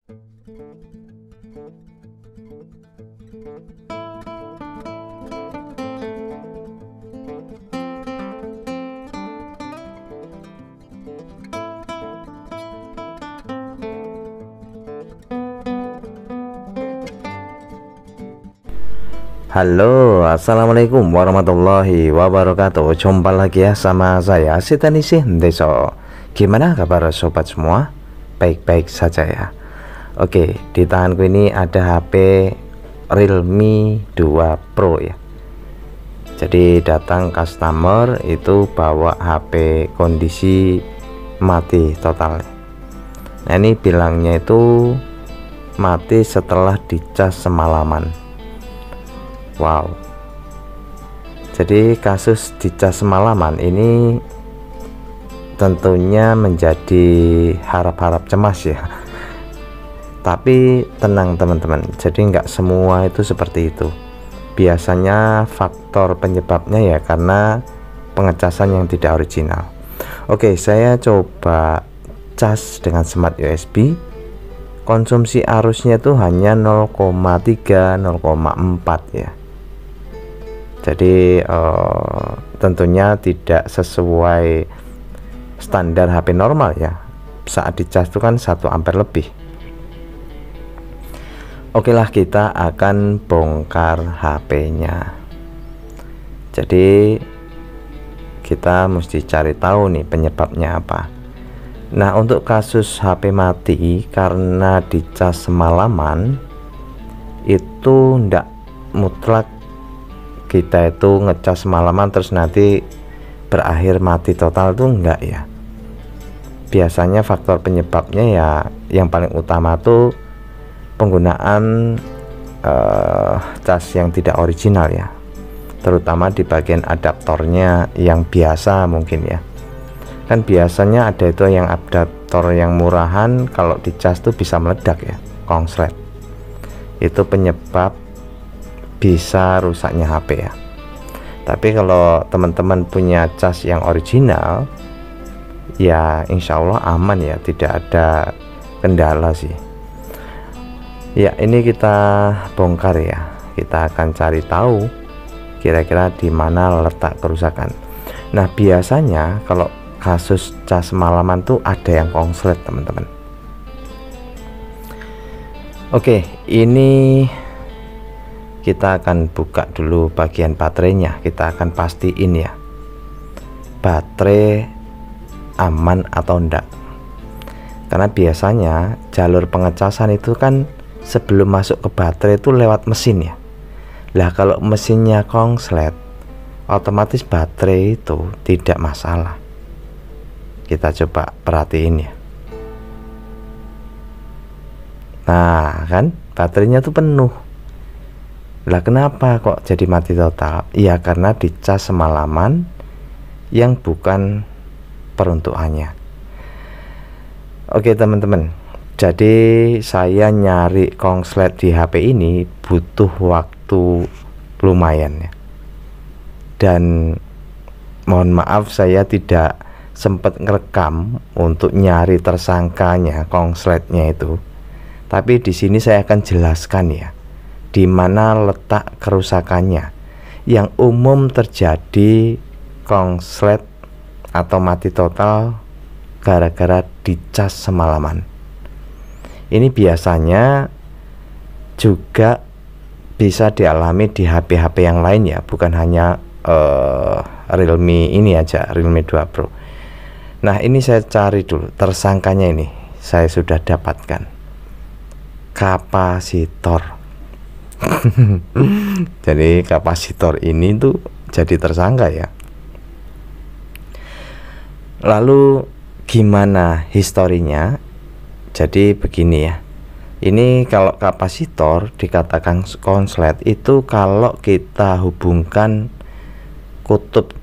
Halo, assalamualaikum warahmatullahi wabarakatuh. Jumpa lagi ya sama saya Sitanisih Deso. Gimana kabar sobat semua? Baik-baik saja ya. Oke, di tanganku ini ada HP Realme 2 Pro ya. Jadi datang customer itu bawa HP kondisi mati total. Nah ini bilangnya itu mati setelah dicas semalaman. Wow, jadi kasus dicas semalaman ini tentunya menjadi harap-harap cemas ya. Tapi tenang teman-teman, jadi nggak semua itu seperti itu. Biasanya faktor penyebabnya ya karena pengecasan yang tidak original. Oke, saya coba cas dengan smart USB. Konsumsi arusnya itu hanya 0,3 0,4 ya. Jadi tentunya tidak sesuai standar HP normal ya. Saat dicas itu kan 1 ampere lebih. Oke lah, kita akan bongkar HP-nya. Jadi kita mesti cari tahu nih penyebabnya apa. Nah untuk kasus HP mati karena dicas semalaman itu ndak mutlak kita itu ngecas semalaman terus nanti berakhir mati total, tuh enggak ya. Biasanya faktor penyebabnya ya yang paling utama tuh penggunaan cas yang tidak original ya, terutama di bagian adaptornya yang biasa mungkin ya. Kan biasanya ada itu yang adaptor yang murahan, kalau dicas tuh bisa meledak ya, konslet. Itu penyebab bisa rusaknya HP ya. Tapi kalau teman-teman punya cas yang original ya insya Allah aman ya, tidak ada kendala sih ya. Ini kita bongkar ya, kita akan cari tahu kira-kira di mana letak kerusakan. Nah biasanya kalau kasus cas semalaman tuh ada yang konslet teman-teman. Oke, ini kita akan buka dulu bagian baterainya. Kita akan pastiin ya baterai aman atau enggak, karena biasanya jalur pengecasan itu kan sebelum masuk ke baterai itu lewat mesin ya. Lah kalau mesinnya konslet otomatis baterai itu tidak masalah. Kita coba perhatiin ya. Nah kan baterainya tuh penuh. Lah kenapa kok jadi mati total? Ya karena dicas semalaman yang bukan peruntukannya. Oke teman-teman, jadi saya nyari konslet di HP ini butuh waktu lumayan ya. Dan mohon maaf saya tidak sempat ngerekam untuk nyari tersangkanya konsletnya itu. Tapi di sini saya akan jelaskan ya di mana letak kerusakannya. Yang umum terjadi konslet atau mati total gara-gara dicas semalaman. Ini biasanya juga bisa dialami di HP-HP yang lain ya, bukan hanya Realme ini aja, Realme 2 Pro. Nah ini saya cari dulu tersangkanya, ini saya sudah dapatkan, kapasitor. Jadi kapasitor ini tuh jadi tersangka ya. Lalu gimana historinya? Jadi begini ya. Ini kalau kapasitor dikatakan konslet itu kalau kita hubungkan kutub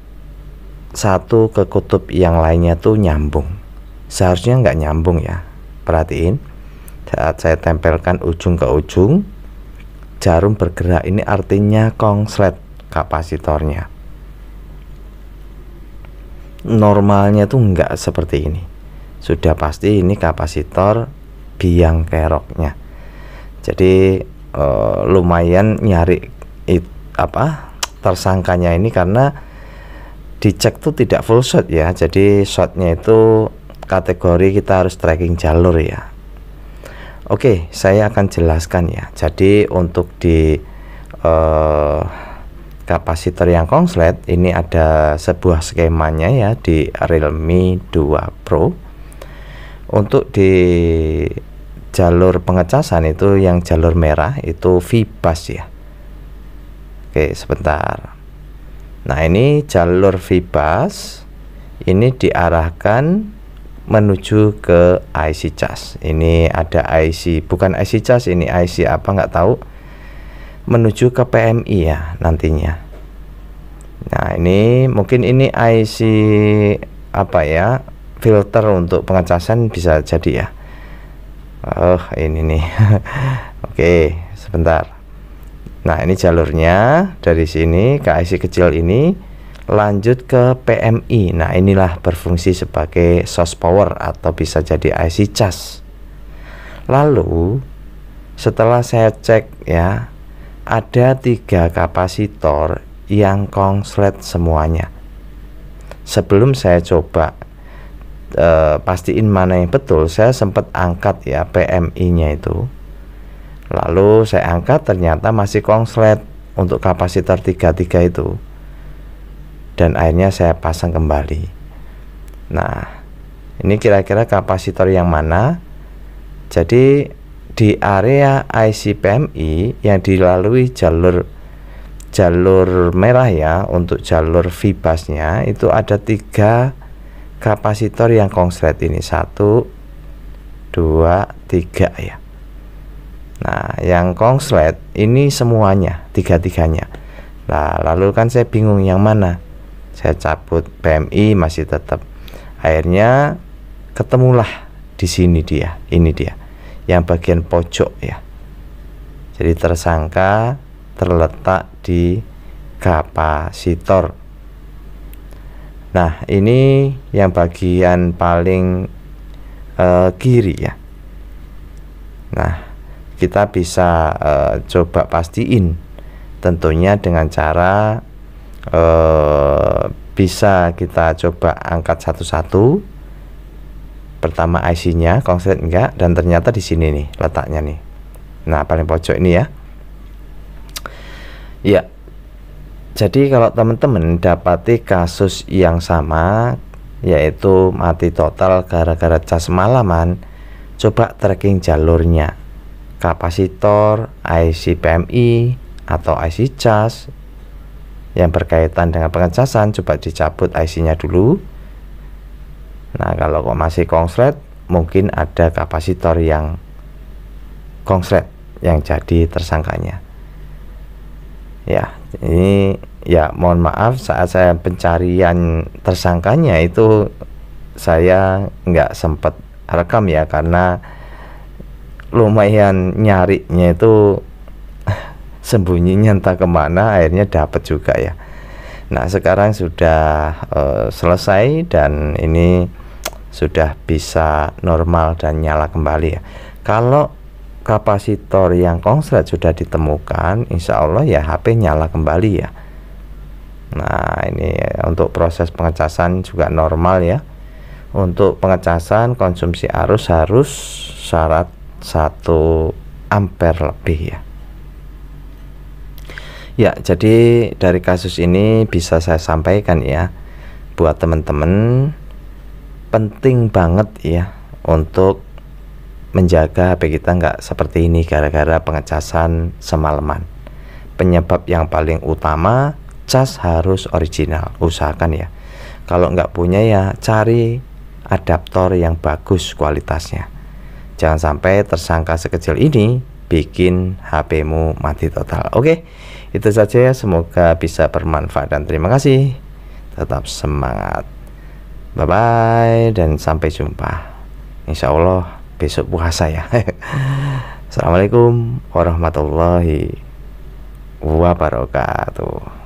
satu ke kutub yang lainnya tuh nyambung. Seharusnya nggak nyambung ya. Perhatiin saat saya tempelkan ujung ke ujung, jarum bergerak, ini artinya konslet kapasitornya. Normalnya tuh enggak seperti ini. Sudah pasti ini kapasitor biang keroknya. Jadi lumayan nyari tersangkanya ini karena dicek tuh tidak full shot ya. Jadi shotnya itu kategori kita harus tracking jalur ya. Oke, saya akan jelaskan ya. Jadi untuk di kapasitor yang konslet ini ada sebuah skemanya ya di Realme 2 Pro. Untuk di jalur pengecasan itu yang jalur merah itu VBus ya. Oke, sebentar. Nah, ini jalur VBus ini diarahkan menuju ke IC cas. Ini ada IC, bukan IC cas, ini IC apa nggak tahu, menuju ke PMI ya nantinya. Nah, ini mungkin ini IC apa ya, filter untuk pengecasan bisa jadi ya. Oh, ini nih. Oke, sebentar. Nah, ini jalurnya dari sini ke IC kecil ini lanjut ke PMI. Nah, inilah berfungsi sebagai source power atau bisa jadi IC cas. Lalu setelah saya cek ya, ada 3 kapasitor yang konslet semuanya. Sebelum saya coba pastiin mana yang betul, saya sempat angkat ya PMI-nya itu. Lalu saya angkat, ternyata masih konslet untuk kapasitor 33 itu. Dan akhirnya saya pasang kembali. Nah, ini kira-kira kapasitor yang mana? Jadi di area IC PMI yang dilalui jalur merah ya, untuk jalur VBus-nya itu ada 3 kapasitor yang konslet ini, 1 2 3 ya. Nah, yang konslet ini semuanya, 3-3-nya. Nah, lalu kan saya bingung yang mana. Saya cabut PMI masih tetap. Akhirnya ketemulah di sini dia, ini dia, yang bagian pojok ya. Jadi tersangka terletak di kapasitor. Nah, ini yang bagian paling kiri ya. Nah, kita bisa coba pastiin tentunya dengan cara bisa kita coba angkat satu-satu. Pertama IC-nya konslet enggak, dan ternyata di sini nih letaknya nih. Nah, paling pojok ini ya. Ya. Jadi kalau teman-teman dapati kasus yang sama, yaitu mati total gara-gara cas semalaman, coba tracking jalurnya, kapasitor, IC PMI atau IC cas yang berkaitan dengan pengecasan, coba dicabut IC-nya dulu. Nah, kalau kok masih konslet, mungkin ada kapasitor yang konslet yang jadi tersangkanya. Ya, ini ya mohon maaf, saat saya pencarian tersangkanya itu saya nggak sempat rekam ya, karena lumayan nyarinya itu sembunyinya entah kemana, akhirnya dapat juga ya. Nah, sekarang sudah selesai dan ini sudah bisa normal dan nyala kembali ya. Kalau kapasitor yang konslet sudah ditemukan, insya Allah ya HP nyala kembali ya. Nah, ini untuk proses pengecasan juga normal ya. Untuk pengecasan konsumsi arus harus syarat 1 ampere lebih ya. Ya, jadi dari kasus ini bisa saya sampaikan ya, buat teman-teman penting banget ya untuk menjaga HP kita nggak seperti ini gara-gara pengecasan semalaman. Penyebab yang paling utama, cas harus original, usahakan ya. Kalau nggak punya ya cari adaptor yang bagus kualitasnya. Jangan sampai tersangka sekecil ini bikin HP-mu mati total. Oke, itu saja ya, semoga bisa bermanfaat dan terima kasih. Tetap semangat. Bye bye dan sampai jumpa. Insya Allah besok puasa ya. Assalamualaikum warahmatullahi wabarakatuh.